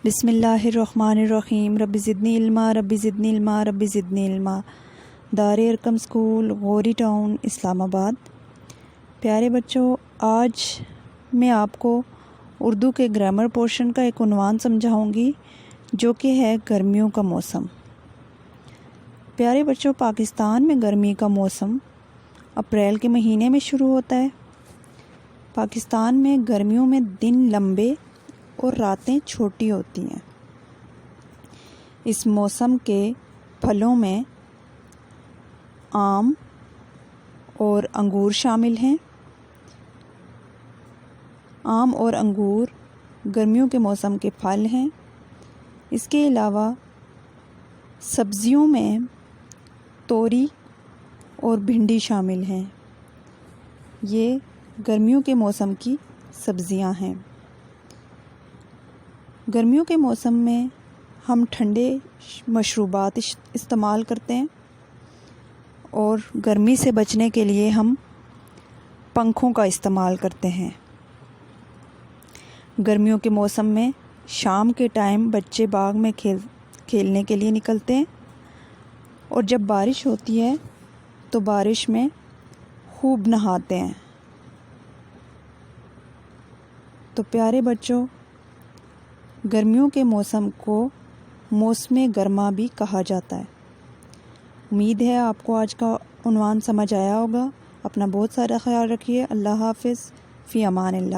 بسم اللہ الرحمن الرحیم۔ رب زدنی علما رب زدنی علما رب زدنی علما۔ دار ارقم اسکول، غوری ٹاؤن، اسلام آباد۔ پیارے بچوں، آج میں آپ کو اردو کے گرامر پورشن کا ایک عنوان سمجھاؤں گی جو کہ ہے گرمیوں کا موسم۔ پیارے بچوں، پاکستان میں گرمی کا موسم اپریل کے مہینے میں شروع ہوتا ہے۔ پاکستان میں گرمیوں میں دن لمبے اور راتیں چھوٹی ہوتی ہیں۔ اس موسم کے پھلوں میں آم اور انگور شامل ہیں۔ آم اور انگور گرمیوں کے موسم کے پھل ہیں۔ اس کے علاوہ سبزیوں میں توری اور بھنڈی شامل ہیں۔ یہ گرمیوں کے موسم کی سبزیاں ہیں۔ گرمیوں کے موسم میں ہم ٹھنڈے مشروبات استعمال کرتے ہیں اور گرمی سے بچنے کے لیے ہم پنکھوں کا استعمال کرتے ہیں۔ گرمیوں کے موسم میں شام کے ٹائم بچے باغ میں کھیلنے کے لیے نکلتے ہیں اور جب بارش ہوتی ہے تو بارش میں خوب نہاتے ہیں۔ تو پیارے بچوں، گرمیوں کے موسم کو موسم گرما بھی کہا جاتا ہے۔ امید ہے آپ کو آج کا عنوان سمجھ آیا ہوگا۔ اپنا بہت سارا خیال رکھیے۔ اللہ حافظ، فی امان اللہ۔